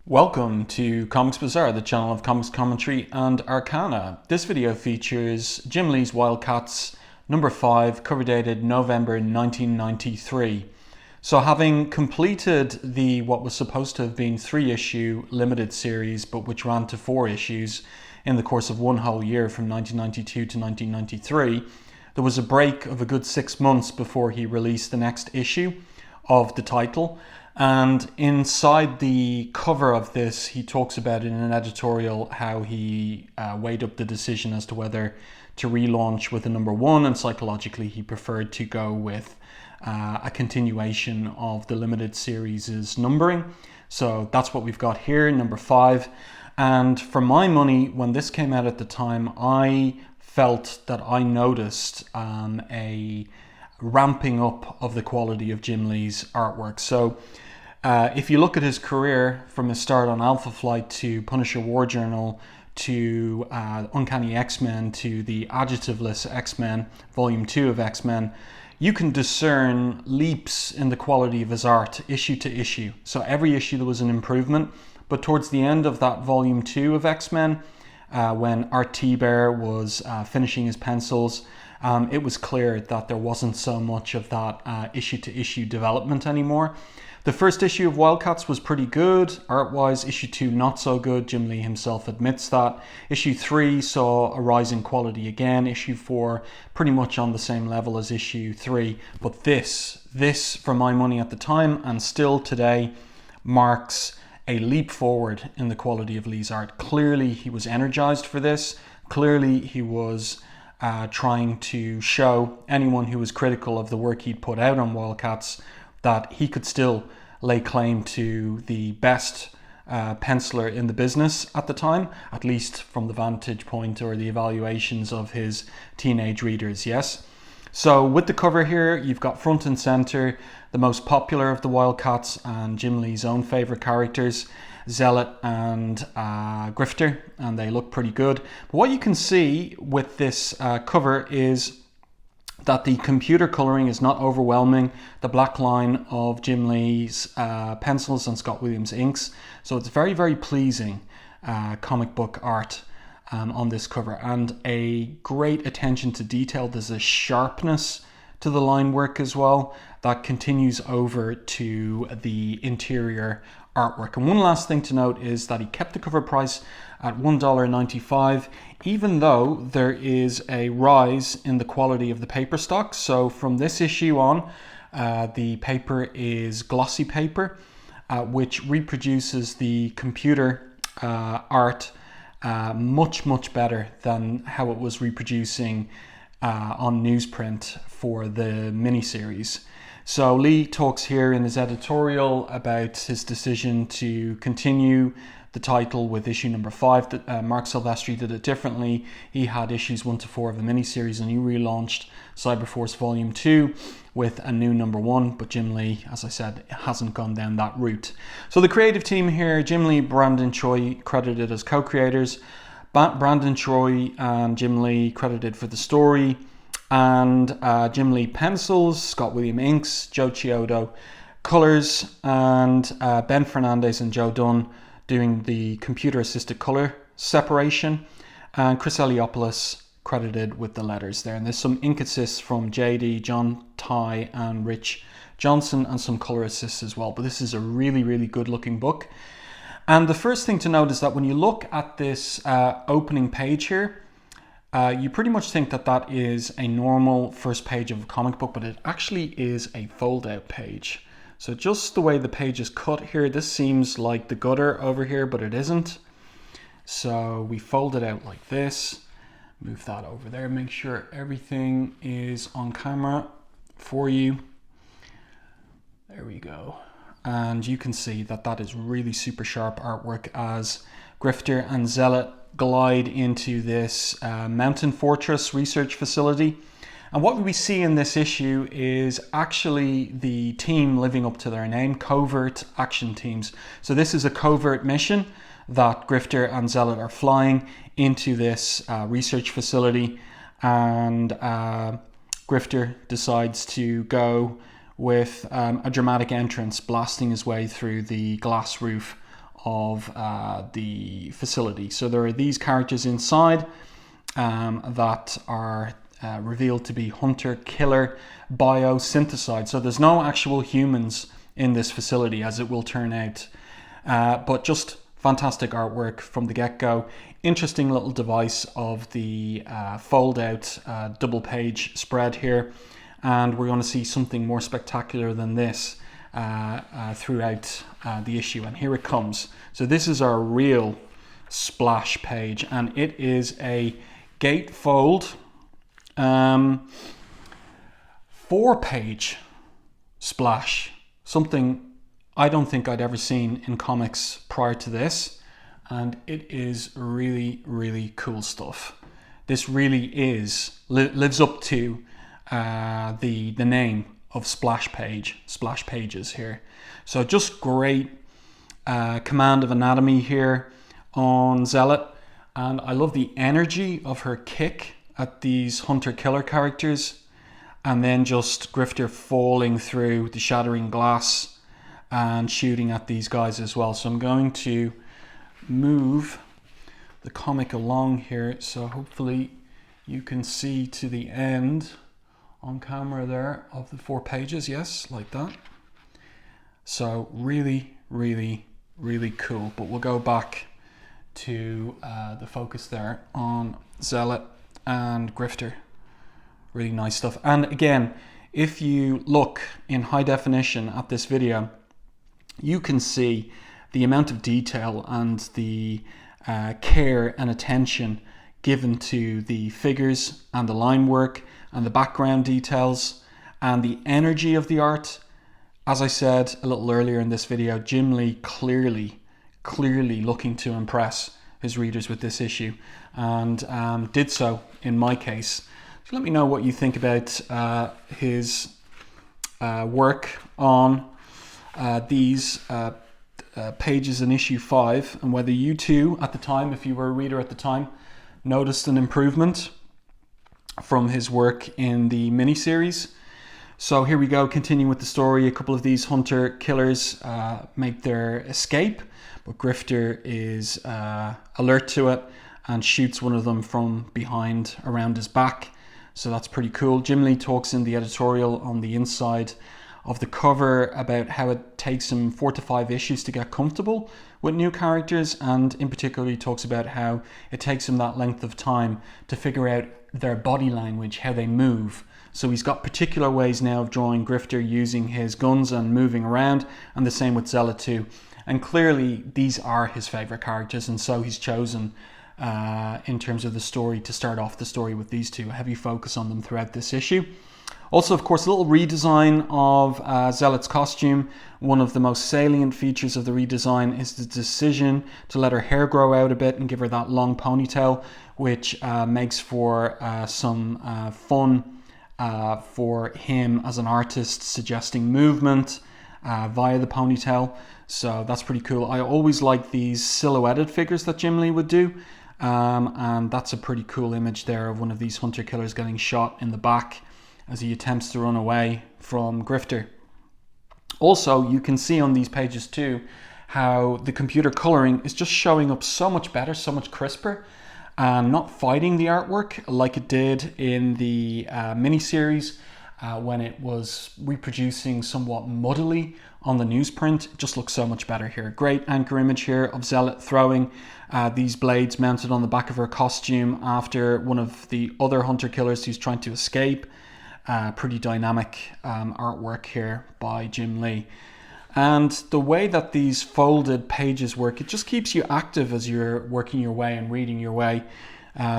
Welcome to Comics Bazaar, the channel of comics commentary and arcana. This video features Jim Lee's WildCATs number 5, cover dated November 1993. So having completed the what was supposed to have been 3-issue limited series, but which ran to 4 issues in the course of one whole year from 1992 to 1993, there was a break of a good 6 months before he released the next issue of the title. And inside the cover of this, he talks about in an editorial how he weighed up the decision as to whether to relaunch with a number 1, and psychologically he preferred to go with a continuation of the limited series' numbering. So that's what we've got here, number 5. And for my money, when this came out at the time, I felt that I noticed a ramping up of the quality of Jim Lee's artwork. So if you look at his career from his start on Alpha Flight to Punisher War Journal to Uncanny X-Men to the Adjectiveless X-Men, Volume 2 of X-Men, you can discern leaps in the quality of his art issue to issue. So every issue there was an improvement, but towards the end of that Volume 2 of X-Men, when Art T-Bear was finishing his pencils, it was clear that there wasn't so much of that issue to issue development anymore. The first issue of WildCATs was pretty good, art-wise. Issue 2 not so good, Jim Lee himself admits that. Issue 3 saw a rise in quality again. Issue 4 pretty much on the same level as issue 3. But this for my money at the time and still today marks a leap forward in the quality of Lee's art. Clearly he was energized for this. Clearly he was trying to show anyone who was critical of the work he'd put out on WildCATs that he could still lay claim to the best penciler in the business at the time, at least from the vantage point or the evaluations of his teenage readers, yes? So with the cover here, you've got front and center the most popular of the WildCATs and Jim Lee's own favorite characters, Zealot and Grifter, and they look pretty good. But what you can see with this cover is that the computer coloring is not overwhelming the black line of Jim Lee's pencils and Scott Williams inks. So it's very, very pleasing comic book art on this cover, and a great attention to detail. There's a sharpness to the line work as well that continues over to the interior artwork. And one last thing to note is that he kept the cover price at $1.95, even though there is a rise in the quality of the paper stock. So from this issue on, the paper is glossy paper, which reproduces the computer art much better than how it was reproducing on newsprint for the miniseries. So Lee talks here in his editorial about his decision to continue the title with issue number 5. Mark Silvestri did it differently. He had issues 1 to 4 of the miniseries, and he relaunched Cyberforce Volume 2 with a new number 1, but Jim Lee, as I said, hasn't gone down that route. So the creative team here, Jim Lee, Brandon Choi credited as co-creators, Brandon Choi and Jim Lee credited for the story, and Jim Lee pencils, Scott Williams inks, Joe Chiodo colors, and Ben Fernandez and Joe Dunn doing the computer assisted color separation, and Chris Eliopoulos credited with the letters there. And there's some ink assists from JD, John Ty and Rich Johnson, and some color assists as well. But this is a really good looking book. And the first thing to note is that when you look at this opening page here, you pretty much think that that is a normal first page of a comic book, but it actually is a fold-out page. So just the way the page is cut here, this seems like the gutter over here, but it isn't. So we fold it out like this, move that over there, make sure everything is on camera for you. There we go. And you can see that that is really super sharp artwork as Grifter and Zealot glide into this mountain fortress research facility. And what we see in this issue is actually the team living up to their name, Covert Action Teams. So this is a covert mission that Grifter and Zealot are flying into this research facility, and Grifter decides to go with a dramatic entrance, blasting his way through the glass roof of the facility. So there are these characters inside that are revealed to be hunter-killer biosynthesized. So there's no actual humans in this facility, as it will turn out. But just fantastic artwork from the get-go. Interesting little device of the fold-out double-page spread here. And we're going to see something more spectacular than this throughout the issue. And here it comes. So this is our real splash page, and it is a gatefold 4-page splash. Something I don't think I'd ever seen in comics prior to this, and it is really, really cool stuff. This really lives up to the name of splash pages here. So just great command of anatomy here on Zealot, and I love the energy of her kick at these hunter-killer characters, and then just Grifter falling through the shattering glass and shooting at these guys as well. So I'm going to move the comic along here, so hopefully you can see to the end on camera there of the 4 pages. Yes, like that. So really, really, really cool. But we'll go back to the focus there on Zealot and Grifter. Really nice stuff. And again, if you look in high definition at this video, you can see the amount of detail and the care and attention given to the figures and the line work and the background details and the energy of the art. As I said a little earlier in this video, Jim Lee clearly looking to impress his readers with this issue, and did so in my case. So let me know what you think about his work on these pages in issue 5, and whether you too at the time, if you were a reader at the time, noticed an improvement from his work in the miniseries. So here we go, continuing with the story. A couple of these hunter killers make their escape, but Grifter is alert to it and shoots one of them from behind around his back. So that's pretty cool. Jim Lee talks in the editorial on the inside of the cover about how it takes him 4 to 5 issues to get comfortable with new characters, and in particular he talks about how it takes him that length of time to figure out their body language, how they move. So he's got particular ways now of drawing Grifter using his guns and moving around, and the same with Zealot too. And clearly these are his favourite characters, and so he's chosen in terms of the story to start off the story with these two, a heavy focus on them throughout this issue. Also, of course, a little redesign of Zealot's costume. One of the most salient features of the redesign is the decision to let her hair grow out a bit and give her that long ponytail, which makes for some fun for him as an artist, suggesting movement via the ponytail. So that's pretty cool. I always like these silhouetted figures that Jim Lee would do. And that's a pretty cool image there of one of these hunter killers getting shot in the back as he attempts to run away from Grifter. Also, you can see on these pages too how the computer coloring is just showing up so much better, so much crisper, and not fighting the artwork like it did in the miniseries when it was reproducing somewhat muddily on the newsprint. It just looks so much better here. Great anchor image here of Zealot throwing these blades mounted on the back of her costume after one of the other hunter killers who's trying to escape. Pretty dynamic artwork here by Jim Lee. And the way that these folded pages work, it just keeps you active as you're working your way and reading your way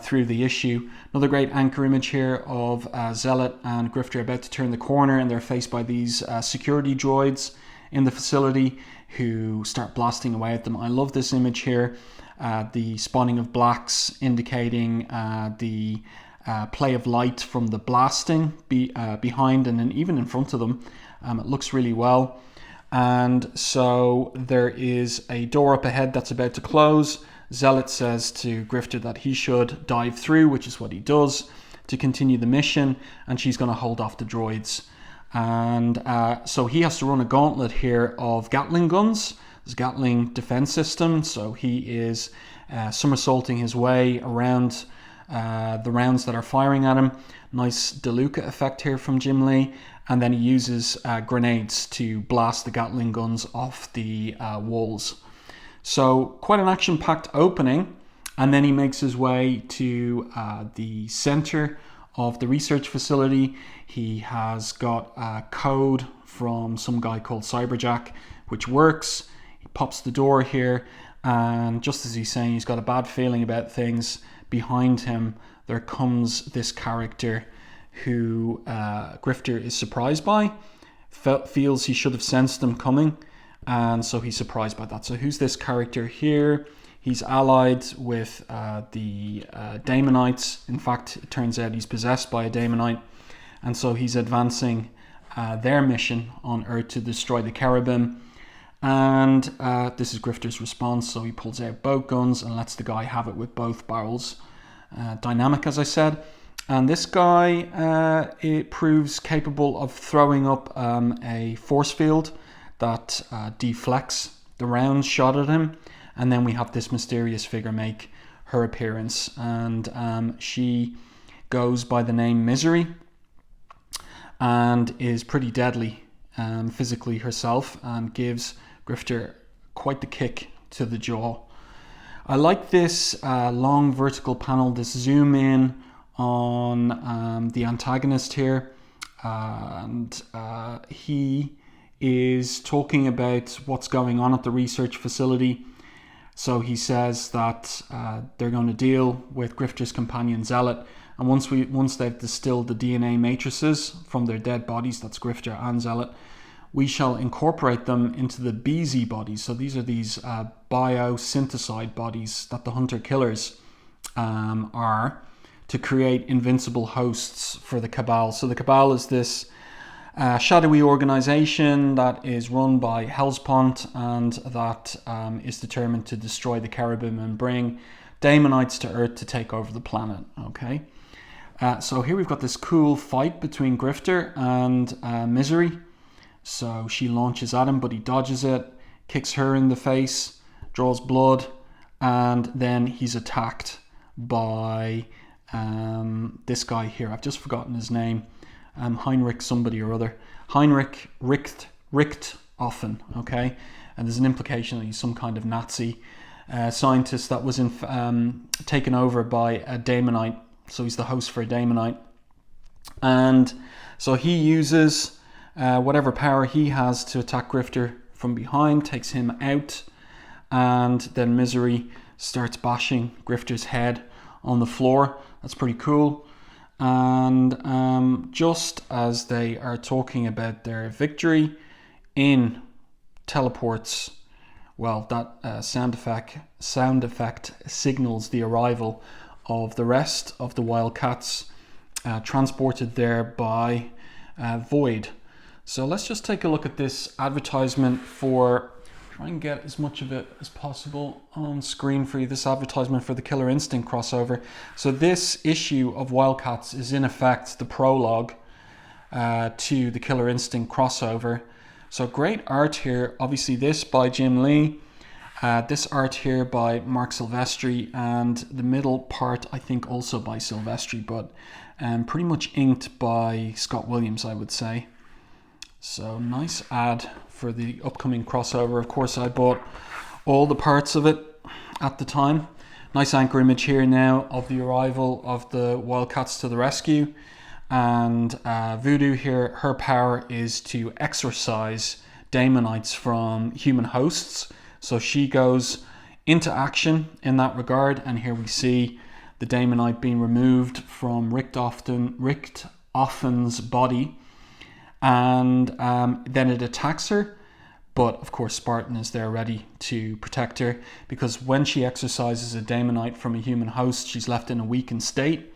through the issue. Another great anchor image here of Zealot and Grifter about to turn the corner, and they're faced by these security droids in the facility who start blasting away at them. I love this image here. The spawning of blacks indicating the play of light from the blasting behind and then even in front of them. It looks really well. And so there is a door up ahead that's about to close. Zealot says to Grifter that he should dive through, which is what he does to continue the mission, and she's going to hold off the droids. And so he has to run a gauntlet here of Gatling guns his Gatling defense system. So he is somersaulting his way around the rounds that are firing at him. Nice DeLuca effect here from Jim Lee. And then he uses grenades to blast the Gatling guns off the walls. So quite an action-packed opening. And then he makes his way to the center of the research facility. He has got a code from some guy called Cyberjack, which works. He pops the door here, and just as he's saying he's got a bad feeling about things, behind him there comes this character who Grifter is surprised by, feels he should have sensed them coming, and so he's surprised by that. So who's this character here? He's allied with the Daemonites. In fact, it turns out he's possessed by a Daemonite, and so he's advancing their mission on Earth to destroy the Cherubim. And this is Grifter's response. So he pulls out both guns and lets the guy have it with both barrels. Dynamic, as I said. And this guy, it proves capable of throwing up a force field that deflects the rounds shot at him. And then we have this mysterious figure make her appearance, and she goes by the name Misery and is pretty deadly physically herself, and gives Grifter quite the kick to the jaw. I like this long vertical panel, this zoom in on the antagonist here, and he is talking about what's going on at the research facility. So he says that they're going to deal with Grifter's companion Zealot, and once they've distilled the DNA matrices from their dead bodies, that's Grifter and Zealot, we shall incorporate them into the BZ bodies. So these are these biosynthesized bodies that the hunter-killers are, to create invincible hosts for the Cabal. So the Cabal is this shadowy organization that is run by Hellespont, and that is determined to destroy the Cherubim and bring Daemonites to Earth to take over the planet. Okay, so here we've got this cool fight between Grifter and Misery. So she launches at him, but he dodges it, kicks her in the face, draws blood, and then he's attacked by this guy here. I've just forgotten his name. Heinrich somebody or other. Heinrich Richthofen, okay? And there's an implication that he's some kind of Nazi scientist that was taken over by a Daemonite. So he's the host for a Daemonite. And so he uses whatever power he has to attack Grifter from behind, takes him out, and then Misery starts bashing Grifter's head on the floor. That's pretty cool. And just as they are talking about their victory, in teleports, well, that sound effect signals the arrival of the rest of the WildCATs, transported there by Void. So let's just take a look at this advertisement for, try and get as much of it as possible on screen for you, this advertisement for the Killer Instinct crossover. So this issue of WildCATs is in effect the prologue to the Killer Instinct crossover. So great art here, obviously this by Jim Lee, this art here by Mark Silvestri, and the middle part I think also by Silvestri, but pretty much inked by Scott Williams, I would say. So nice ad for the upcoming crossover. Of course, I bought all the parts of it at the time. Nice anchor image here now of the arrival of the WildCATs to the rescue. And Voodoo here, her power is to exorcise Daemonites from human hosts. So she goes into action in that regard. And here we see the Daemonite being removed from Richthofen's body. And then it attacks her, but of course Spartan is there ready to protect her, because when she exorcises a Daemonite from a human host, she's left in a weakened state,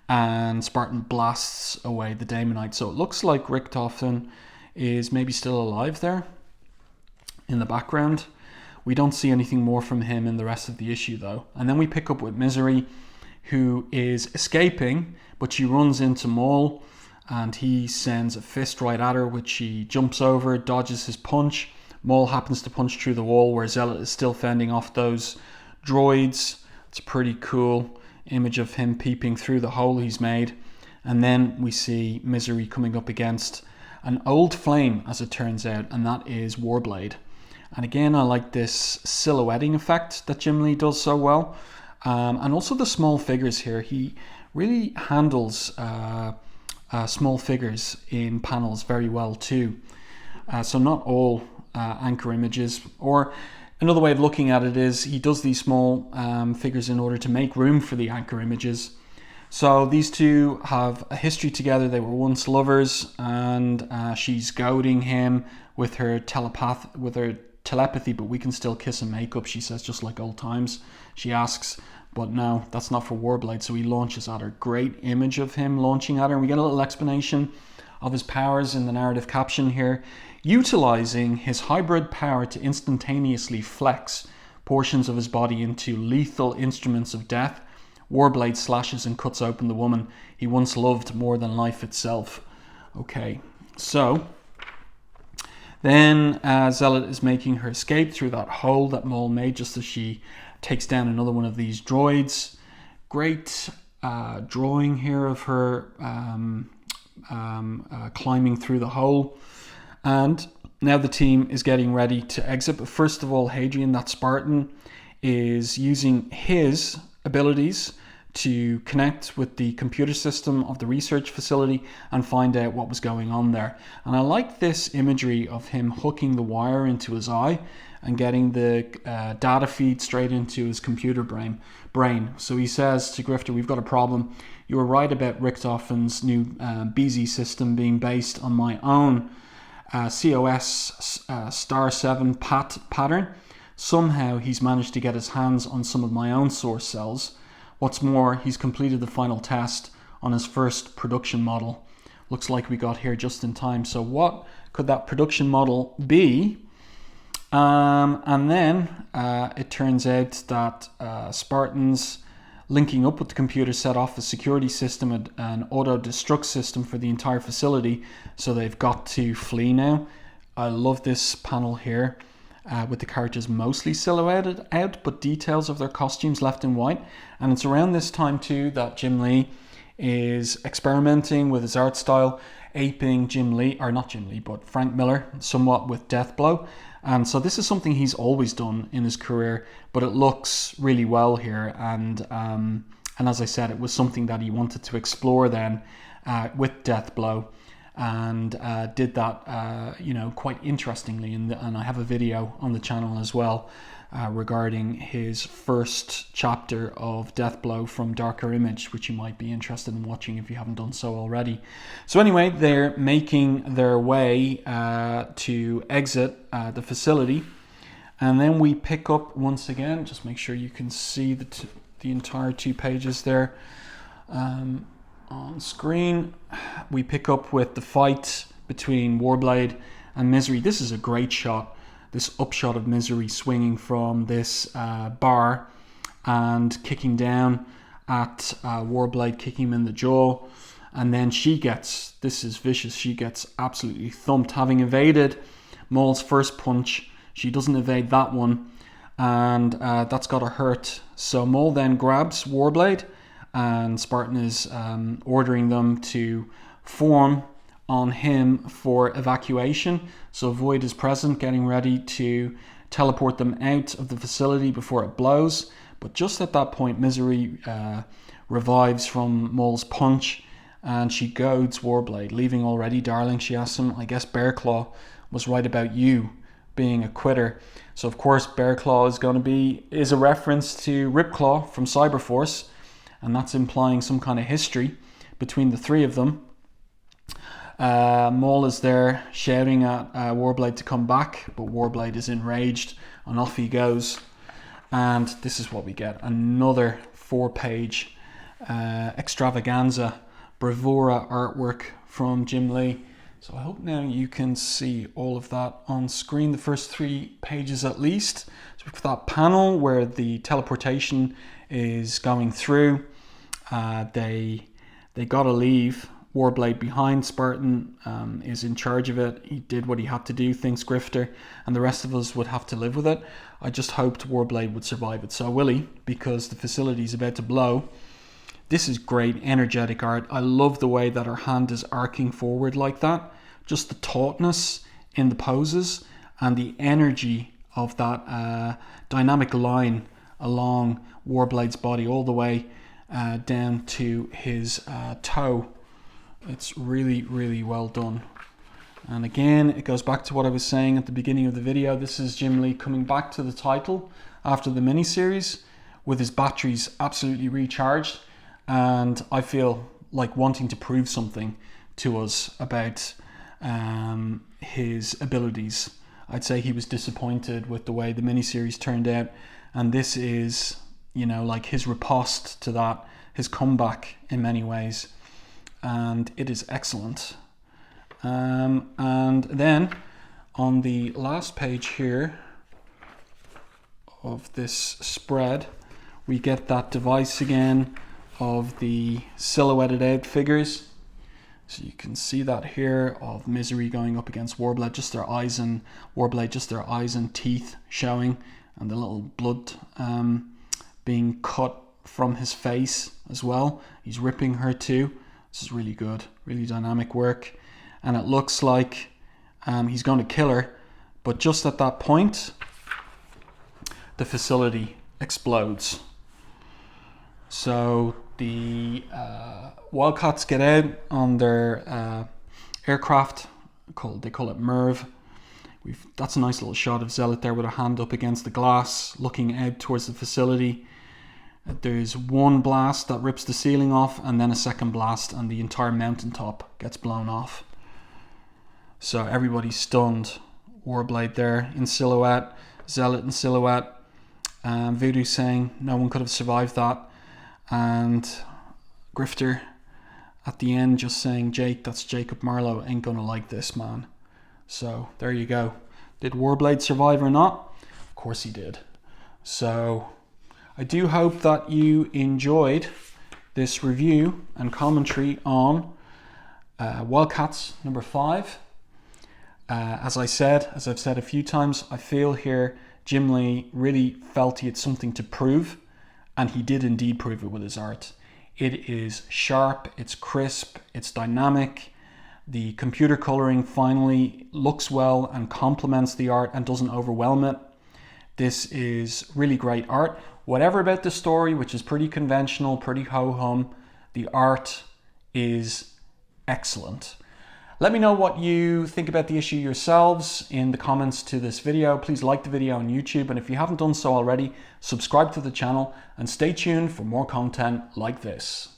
and Spartan blasts away the Daemonite. So it looks like Richthofen is maybe still alive there in the background. We don't see anything more from him in the rest of the issue though. And then we pick up with Misery, who is escaping, but she runs into Maul, and he sends a fist right at her, which she jumps over, dodges his punch, Maul happens to punch through the wall where Zealot is still fending off those droids. It's a pretty cool image of him peeping through the hole he's made. And then we see Misery coming up against an old flame, as it turns out, and that is Warblade. And again, I like this silhouetting effect that Jim Lee does so well. And also the small figures here. He really handles small figures in panels very well too. So not all anchor images, or another way of looking at it is he does these small figures in order to make room for the anchor images. So these two have a history together. They were once lovers, and she's goading him with her telepathy, but we can still kiss and make up, she says, just like old times, she asks. But no, that's not for Warblade, so he launches at her. Great image of him launching at her, and we get a little explanation of his powers in the narrative caption here. Utilizing his hybrid power to instantaneously flex portions of his body into lethal instruments of death, Warblade slashes and cuts open the woman he once loved more than life itself. Okay, so then Zealot is making her escape through that hole that Maul made just as she takes down another one of these droids. Great drawing here of her climbing through the hole. And now the team is getting ready to exit. But first of all, Hadrian, that Spartan, is using his abilities to connect with the computer system of the research facility and find out what was going on there. And I like this imagery of him hooking the wire into his eye and getting the data feed straight into his computer brain. So he says to Grifter, "We've got a problem. You were right about Richthofen's new BZ system being based on my own COS star 7 pattern. Somehow he's managed to get his hands on some of my own source cells. What's more, he's completed the final test on his first production model." Looks like we got here just in time. So what could that production model be? And then it turns out that Spartans linking up with the computer set off a security system and an auto-destruct system for the entire facility. So they've got to flee now. I love this panel here. With the characters mostly silhouetted out, but details of their costumes left in white. And it's around this time too that Jim Lee is experimenting with his art style, aping Frank Miller somewhat with Deathblow. And so this is something he's always done in his career, but it looks really well here. And as I said, it was something that he wanted to explore then with Deathblow. And did that, quite interestingly. And I have a video on the channel as well regarding his first chapter of Deathblow from Darker Image, which you might be interested in watching if you haven't done so already. So anyway, they're making their way to exit the facility. And then we pick up once again, just make sure you can see the entire 2 pages there. On screen, we pick up with the fight between Warblade and Misery. This is a great shot, this upshot of Misery swinging from this bar and kicking down at Warblade, kicking him in the jaw. And then this is vicious, she gets absolutely thumped. Having evaded Maul's first punch, she doesn't evade that one, and that's got her hurt. So Maul then grabs Warblade, and Spartan is ordering them to form on him for evacuation. So Void is present, getting ready to teleport them out of the facility before it blows. But just at that point, Misery revives from Maul's punch, and she goads Warblade. "Leaving already, darling?" she asks him. "I guess Bearclaw was right about you being a quitter." So of course Bearclaw is a reference to Ripclaw from Cyberforce, and that's implying some kind of history between the three of them. Maul is there shouting at Warblade to come back, but Warblade is enraged and off he goes. And this is what we get, another 4-page extravaganza, bravura artwork from Jim Lee. So I hope now you can see all of that on screen, the first 3 pages at least. So we've got that panel where the teleportation is going through. They gotta leave. Warblade behind Spartan is in charge of it. He did what he had to do, thinks Grifter, and the rest of us would have to live with it. I just hoped Warblade would survive it. So will he? Because the facility is about to blow. This is great, energetic art. I love the way that her hand is arcing forward like that. Just the tautness in the poses and the energy of that dynamic line along Warblade's body all the way down to his toe. It's really, really well done. And again, it goes back to what I was saying at the beginning of the video. This is Jim Lee coming back to the title after the miniseries with his batteries absolutely recharged. And I feel like wanting to prove something to us about his abilities. I'd say he was disappointed with the way the miniseries turned out. And this is, you know, like his riposte to that, his comeback in many ways. And it is excellent. And then on the last page here of this spread, we get that device again of the silhouetted out figures. So you can see that here of Misery going up against Warblade, just their eyes and Warblade, just their eyes and teeth showing, and the little blood being cut from his face as well. He's ripping her too. This is really good, really dynamic work. And it looks like he's going to kill her, but just at that point, the facility explodes. So the WildCATs get out on their aircraft, they call it Merv. That's a nice little shot of Zealot there with her hand up against the glass, looking out towards the facility. There's one blast that rips the ceiling off, and then a second blast, and the entire mountaintop gets blown off. So everybody's stunned. Warblade there in silhouette, Zealot in silhouette, Voodoo saying no one could have survived that, and Grifter at the end just saying, Jake, that's Jacob Marlowe, ain't gonna like this, man. So there you go. Did Warblade survive or not? Of course he did. So I do hope that you enjoyed this review and commentary on WildCATs number 5. As I've said a few times, I feel here Jim Lee really felt he had something to prove, and he did indeed prove it with his art. It is sharp, it's crisp, it's dynamic. The computer coloring finally looks well and complements the art and doesn't overwhelm it. This is really great art. Whatever about the story, which is pretty conventional, pretty ho-hum, the art is excellent. Let me know what you think about the issue yourselves in the comments to this video. Please like the video on YouTube, and if you haven't done so already, subscribe to the channel and stay tuned for more content like this.